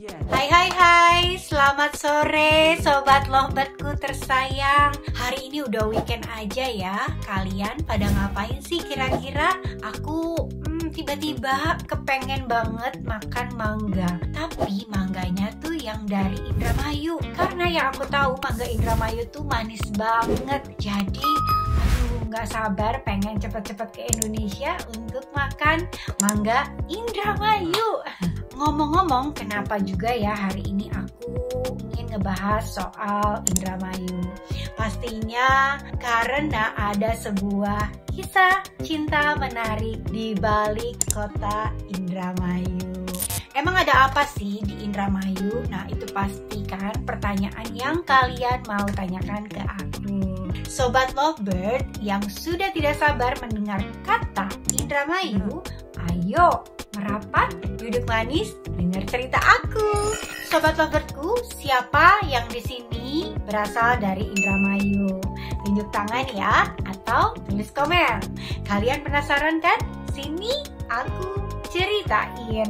Hai hai hai, selamat sore sobat lovebird-ku tersayang. Hari ini udah weekend aja ya. Kalian pada ngapain sih kira-kira? Aku tiba-tiba kepengen banget makan mangga. Tapi mangganya tuh yang dari Indramayu. Karena yang aku tahu mangga Indramayu tuh manis banget. Jadi nggak sabar pengen cepet-cepet ke Indonesia untuk makan mangga Indramayu. Ngomong-ngomong, kenapa juga ya hari ini aku ingin ngebahas soal Indramayu? Pastinya karena ada sebuah kisah cinta menarik di balik kota Indramayu. Emang ada apa sih di Indramayu? Nah, itu pastikan pertanyaan yang kalian mau tanyakan ke aku. Sobat lovebird yang sudah tidak sabar mendengar kata Indramayu, ayo merapat, duduk manis, dengar cerita aku. Sobat lovebirdku, siapa yang di sini berasal dari Indramayu? Tunjuk tangan ya, atau tulis komen. Kalian penasaran kan? Sini aku ceritain.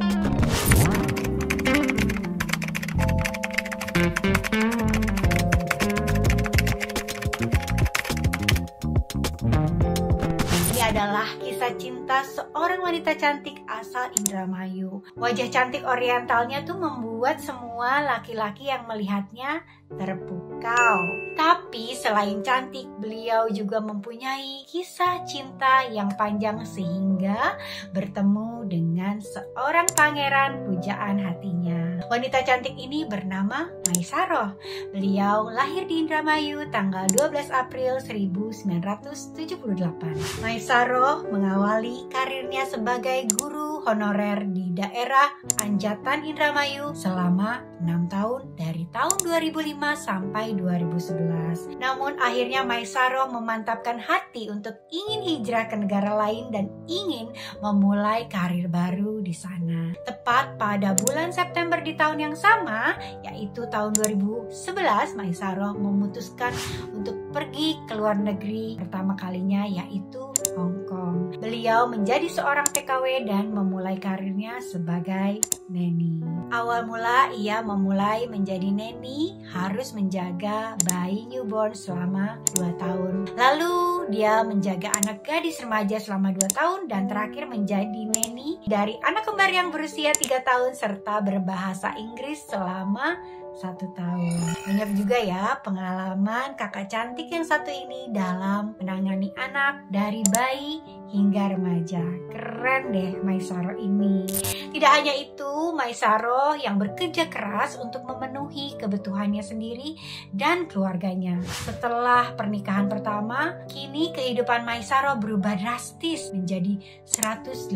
Adalah kisah cinta seorang wanita cantik asal Indramayu. Wajah cantik orientalnya tuh membuat semua laki-laki yang melihatnya terpukau. Tapi selain cantik, beliau juga mempunyai kisah cinta yang panjang sehingga bertemu dengan seorang pangeran pujaan hatinya. Wanita cantik ini bernama Maisaroh. Beliau lahir di Indramayu tanggal 12 April 1978. Maisaroh mengawali karirnya sebagai guru honorer di daerah Anjatan Indramayu selama 6 tahun dari tahun 2005 sampai 2011. Namun akhirnya Maisaroh memantapkan hati untuk ingin hijrah ke negara lain dan ingin memulai karir baru di sana. Tepat pada bulan September di tahun yang sama, yaitu tahun 2011, Maisaroh memutuskan untuk pergi ke luar negeri pertama kalinya, yaitu Hong Kong. Beliau menjadi seorang TKW dan memulai karirnya sebagai neni. Awal mula ia memulai menjadi neni harus menjaga bayi newborn selama 2 tahun. Lalu dia menjaga anak gadis remaja selama 2 tahun dan terakhir menjadi neni dari anak kembar yang berusia 3 tahun serta berbahasa Inggris selama 1 tahun. Banyak juga ya pengalaman kakak cantik yang satu ini dalam menangani anak dari bayi hingga remaja. Keren deh Maisaroh ini. Tidak hanya itu, Maisaroh yang bekerja keras untuk memenuhi kebutuhannya sendiri dan keluarganya. Setelah pernikahan pertama, kini kehidupan Maisaroh berubah drastis menjadi 180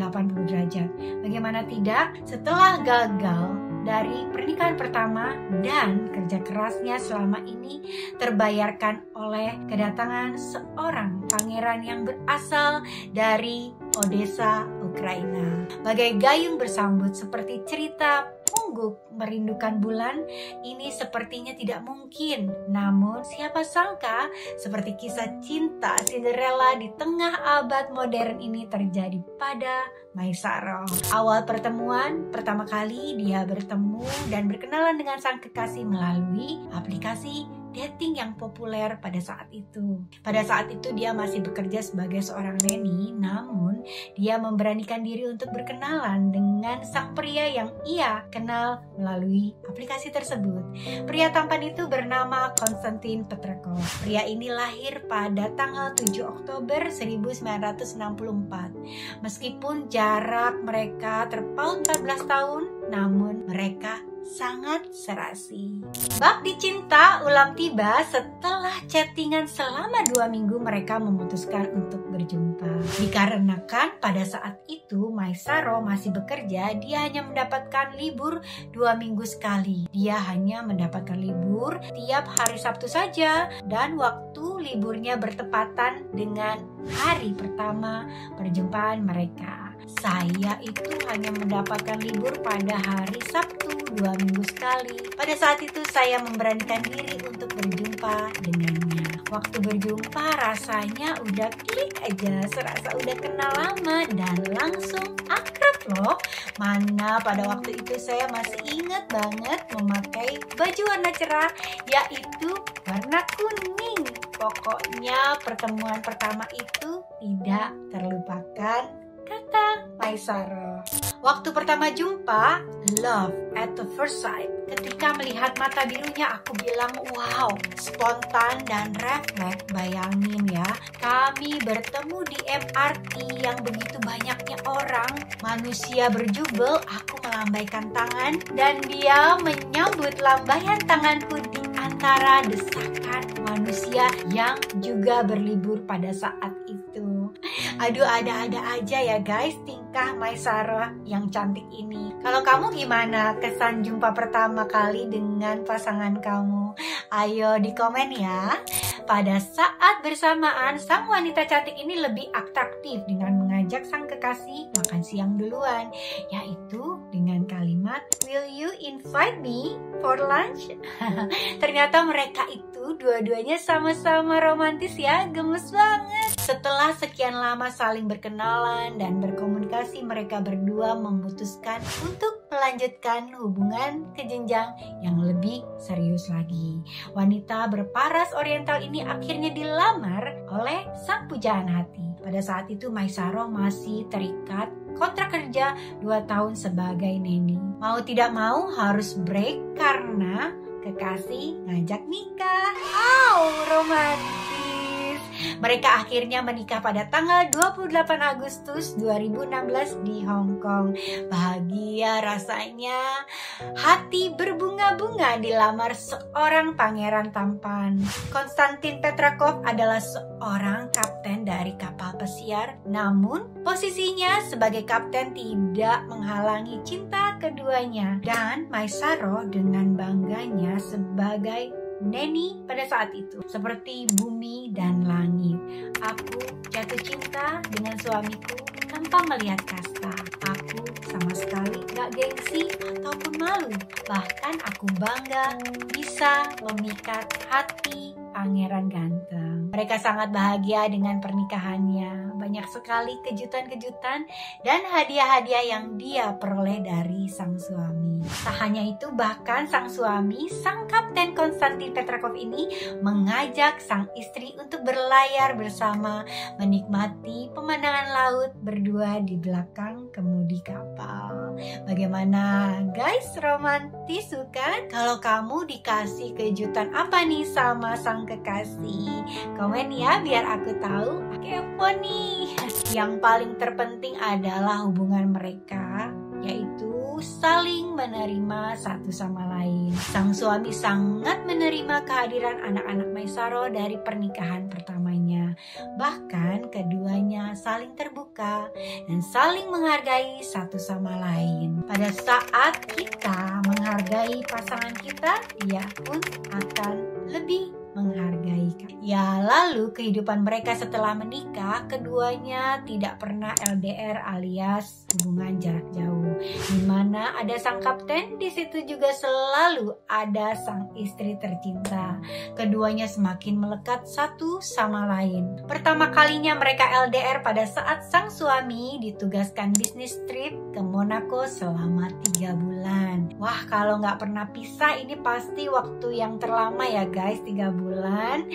derajat. Bagaimana tidak? Setelah gagal dari pernikahan pertama dan kerja kerasnya selama ini terbayarkan oleh kedatangan seorang pangeran yang berasal dari Odessa, Ukraina. Bagai gayung bersambut seperti cerita pungguk merindukan bulan, ini sepertinya tidak mungkin. Namun siapa sangka seperti kisah cinta Cinderella di tengah abad modern ini terjadi pada Maisaroh. Awal pertemuan, pertama kali dia bertemu dan berkenalan dengan sang kekasih melalui aplikasi dating yang populer pada saat itu. Pada saat itu dia masih bekerja sebagai seorang neni, namun dia memberanikan diri untuk berkenalan dengan sang pria yang ia kenal melalui aplikasi tersebut. Pria tampan itu bernama Konstantin Petrakov. Pria ini lahir pada tanggal 7 Oktober 1964. Meskipun jarak mereka terpaut 14 tahun, namun mereka sangat serasi. Bakti cinta ulang tiba setelah chattingan selama 2 minggu mereka memutuskan untuk berjumpa. Dikarenakan pada saat itu Maisaroh masih bekerja, dia hanya mendapatkan libur 2 minggu sekali. Dia hanya mendapatkan libur tiap hari Sabtu saja dan waktu liburnya bertepatan dengan hari pertama perjumpaan mereka. Saya itu hanya mendapatkan libur pada hari Sabtu 2 minggu sekali. Pada saat itu saya memberanikan diri untuk berjumpa dengannya. Waktu berjumpa rasanya udah klik aja, serasa udah kenal lama dan langsung akrab loh. Mana pada waktu itu saya masih ingat banget memakai baju warna cerah, yaitu warna kuning. Pokoknya pertemuan pertama itu tidak terlupakan, kata Maisaro. Waktu pertama jumpa, love at the first sight. Ketika melihat mata birunya, aku bilang wow, spontan dan refleks. Bayangin ya, kami bertemu di MRT yang begitu banyaknya orang. Manusia berjubel, aku melambaikan tangan dan dia menyambut lambaian tanganku di antara desakan manusia yang juga berlibur pada saat itu. Aduh, ada-ada aja ya guys tingkah Maisaro yang cantik ini. Kalau kamu gimana kesan jumpa pertama kali dengan pasangan kamu? Ayo di komen ya. Pada saat bersamaan, sang wanita cantik ini lebih atraktif dengan mengajak sang kekasih makan siang duluan, yaitu dengan kalimat, "Will you invite me for lunch?" Ternyata mereka itu dua-duanya sama-sama romantis ya, gemes banget. Setelah sekian lama saling berkenalan dan berkomunikasi, mereka berdua memutuskan untuk melanjutkan hubungan ke jenjang yang lebih serius lagi. Wanita berparas oriental ini akhirnya dilamar oleh sang pujaan hati. Pada saat itu Maisaro masih terikat kontrak kerja 2 tahun sebagai neni. Mau tidak mau harus break karena kekasih ngajak nikah. Romantis. Mereka akhirnya menikah pada tanggal 28 Agustus 2016 di Hong Kong. Bahagia rasanya, hati berbunga-bunga dilamar seorang pangeran tampan. Konstantin Petrakov adalah seorang kapten dari kapal pesiar, namun posisinya sebagai kapten tidak menghalangi cinta keduanya. Dan Maisaro dengan bangganya sebagai neni pada saat itu, seperti bumi dan langit. Aku jatuh cinta dengan suamiku tanpa melihat kasta. Aku sama sekali gak gengsi ataupun malu. Bahkan aku bangga bisa memikat hati pangeran ganteng. Mereka sangat bahagia dengan pernikahannya. Banyak sekali kejutan-kejutan dan hadiah-hadiah yang dia peroleh dari sang suami. Tak hanya itu, bahkan sang suami, sang kapten Konstantin Petrakov ini mengajak sang istri untuk berlayar bersama, menikmati pemandangan laut berdua di belakang kemudi kapal. Bagaimana guys, romantis bukan? Kalau kamu dikasih kejutan apa nih sama sang kekasih? Komen ya biar aku tahu. Kepo nih. Yang paling terpenting adalah hubungan mereka, yaitu saling menerima satu sama lain. Sang suami sangat menerima kehadiran anak-anak Maisaro dari pernikahan pertamanya. Bahkan keduanya saling terbuka dan saling menghargai satu sama lain. Pada saat kita menghargai pasangan kita, dia pun akan lebih menghargai. Ya, lalu kehidupan mereka setelah menikah, keduanya tidak pernah LDR alias hubungan jarak jauh. Di mana ada sang kapten, di situ juga selalu ada sang istri tercinta. Keduanya semakin melekat satu sama lain. Pertama kalinya mereka LDR pada saat sang suami ditugaskan bisnis trip ke Monaco selama 3 bulan. Wah, kalau nggak pernah pisah ini pasti waktu yang terlama ya guys, 3 bulan.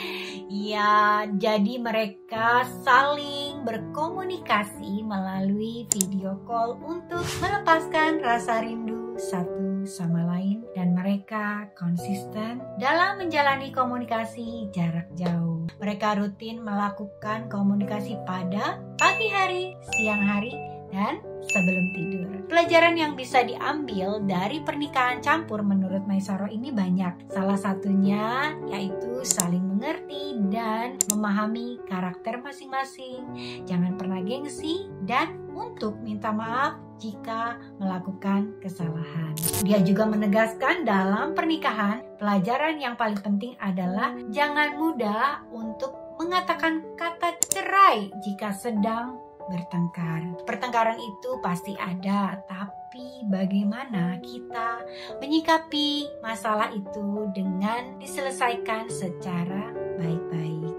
Ya, jadi mereka saling berkomunikasi melalui video call untuk melepaskan rasa rindu satu sama lain, dan mereka konsisten dalam menjalani komunikasi jarak jauh. Mereka rutin melakukan komunikasi pada pagi hari, siang hari, dan sebelum tidur. Pelajaran yang bisa diambil dari pernikahan campur menurut Maisaro ini banyak. Salah satunya yaitu saling mengerti dan memahami karakter masing-masing. Jangan pernah gengsi dan untuk minta maaf jika melakukan kesalahan. Dia juga menegaskan dalam pernikahan, pelajaran yang paling penting adalah jangan mudah untuk mengatakan kata cerai jika sedang bertengkar. Pertengkaran itu pasti ada, tapi bagaimana kita menyikapi masalah itu dengan diselesaikan secara baik-baik.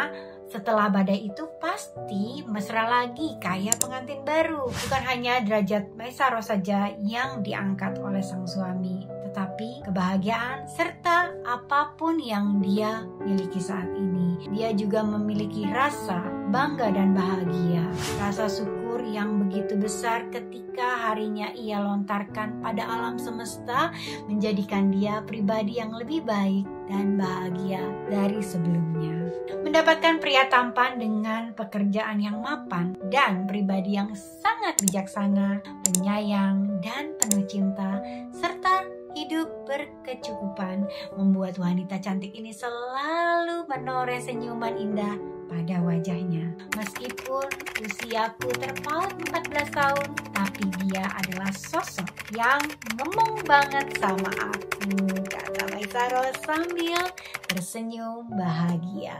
Karena setelah badai itu pasti mesra lagi kayak pengantin baru. Bukan hanya derajat Maisaro saja yang diangkat oleh sang suami, tetapi kebahagiaan serta apapun yang dia miliki saat ini. Dia juga memiliki rasa bangga dan bahagia, rasa syukur yang begitu besar ketika harinya ia lontarkan pada alam semesta, menjadikan dia pribadi yang lebih baik dan bahagia dari sebelumnya. Mendapatkan pria tampan dengan pekerjaan yang mapan dan pribadi yang sangat bijaksana, penyayang dan penuh cinta, serta hidup berkecukupan, membuat wanita cantik ini selalu menoreh senyuman indah pada wajahnya. Meskipun usiaku terpaut 14 tahun, tapi dia adalah sosok yang ngomong banget sama aku, kata Maisaro sambil tersenyum bahagia.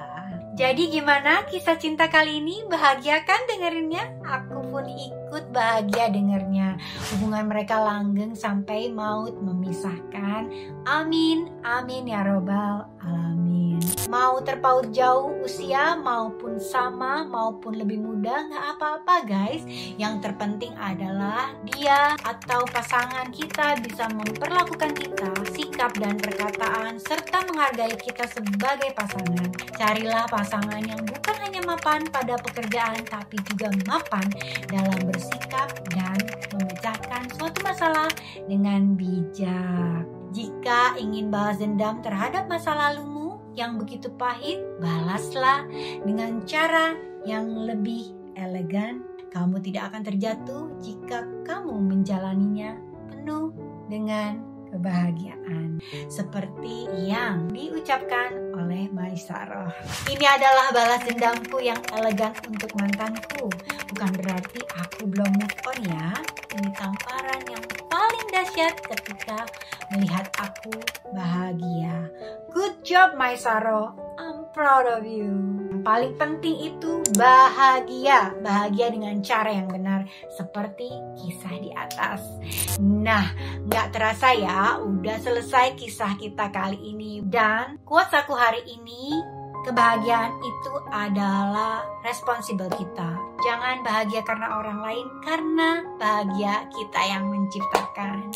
Jadi gimana kisah cinta kali ini? Bahagia kan dengerinnya? Aku pun ikut bahagia dengernya. Hubungan mereka langgeng sampai maut memisahkan. Amin, amin ya robbal alamin. Mau terpaut jauh usia maupun sama maupun lebih muda, gak apa-apa guys. Yang terpenting adalah dia atau pasangan kita bisa memperlakukan kita, sikap dan perkataan, serta menghargai kita sebagai pasangan. Carilah pasangan yang bukan hanya mapan pada pekerjaan, tapi juga mapan dalam bersikap dan memecahkan suatu masalah dengan bijak. Jika ingin balas dendam terhadap masa lalumu yang begitu pahit, balaslah dengan cara yang lebih elegan. Kamu tidak akan terjatuh jika kamu menjalaninya penuh dengan kebahagiaan, seperti yang diucapkan oleh Maisaro. Ini adalah balas dendamku yang elegan untuk mantanku. Bukan berarti aku belum move on ya. Ini tamparan yang paling dahsyat ketika melihat aku bahagia. Good job Maisaro, I'm proud of you. Yang paling penting itu bahagia. Bahagia dengan cara yang benar, seperti kisah di atas. Nah, gak terasa ya, udah selesai kisah kita kali ini. Dan quotes aku hari ini, kebahagiaan itu adalah responsible kita. Jangan bahagia karena orang lain, karena bahagia kita yang menciptakan.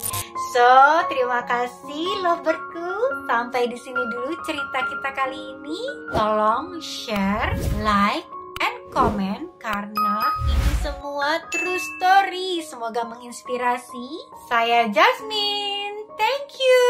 So, terima kasih loverku. Sampai di sini dulu cerita kita kali ini. Tolong share, like, and comment karena ini semua true story. Semoga menginspirasi. Saya Jasmine. Thank you.